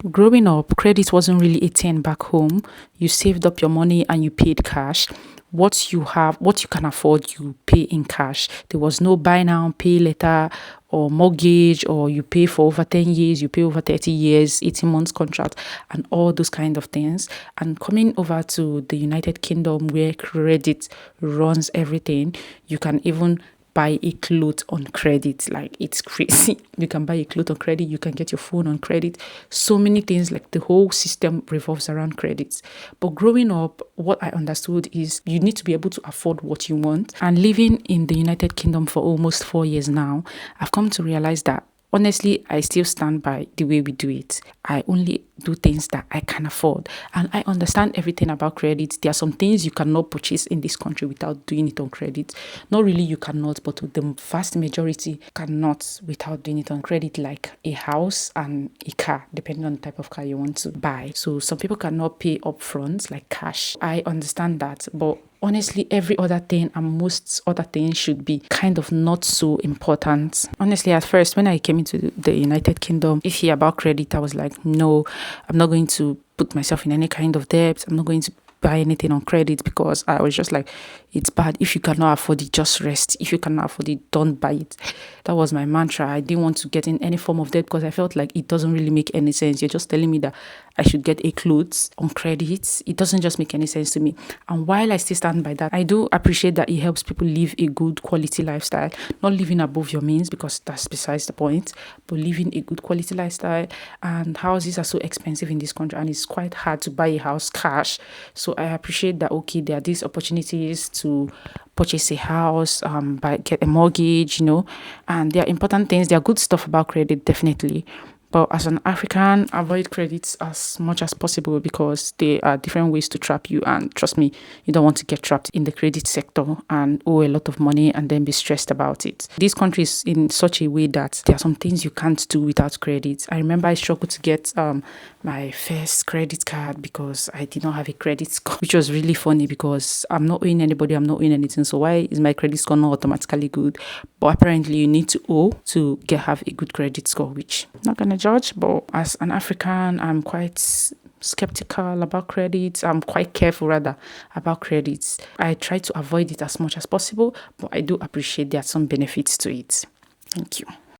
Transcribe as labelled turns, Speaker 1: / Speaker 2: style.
Speaker 1: Growing up, credit wasn't really a thing back home. You saved up your money and you paid cash. What you have, what you can afford, you pay in cash. There was no buy now, pay later, or mortgage, or you pay for over 10 years, you pay over 30 years, 18 months contract, and all those kind of things. And coming over to the United Kingdom where credit runs everything, you can even buy a cloth on credit. Like, it's crazy. You can buy a cloth on credit, you can get your phone on credit, so many things. Like, the whole system revolves around credits. But growing up, what I understood is you need to be able to afford what you want. And living in the United Kingdom for almost 4 years now, I've come to realize that honestly, I still stand by the way we do it. I only do things that I can afford. And I understand everything about credit. There are some things you cannot purchase in this country without doing it on credit. Not really you cannot, but the vast majority cannot without doing it on credit, like a house and a car, depending on the type of car you want to buy. So some people cannot pay upfront, like cash. I understand that, but honestly, every other thing and most other things should be kind of not so important. Honestly, at first, when I came into the United Kingdom, if you hear about credit, I was like, no, I'm not going to put myself in any kind of debt. I'm not going to buy anything on credit, because I was just like, it's bad. If you cannot afford it, just rest. If you cannot afford it, don't buy it. That was my mantra. I didn't want to get in any form of debt because I felt like it doesn't really make any sense. You're just telling me that I should get a clothes on credit. It doesn't just make any sense to me. And while I still stand by that, I do appreciate that it helps people live a good quality lifestyle, not living above your means, because that's besides the point, but living a good quality lifestyle. And houses are so expensive in this country, and it's quite hard to buy a house cash. So I appreciate that, okay, there are these opportunities to purchase a house, get a mortgage, and there are important things. There are good stuff about credit, definitely. But as an African, avoid credits as much as possible, because there are different ways to trap you. And trust me, you don't want to get trapped in the credit sector and owe a lot of money and then be stressed about it. This country is in such a way that there are some things you can't do without credit. I remember I struggled to get my first credit card because I did not have a credit score, which was really funny because I'm not owing anybody, I'm not owing anything. So why is my credit score not automatically good? But apparently you need to owe to have a good credit score, which I'm not gonna judge. But as an African, I'm quite skeptical about credit. I'm quite careful rather about credits. I try to avoid it as much as possible, but I do appreciate there are some benefits to it. Thank you.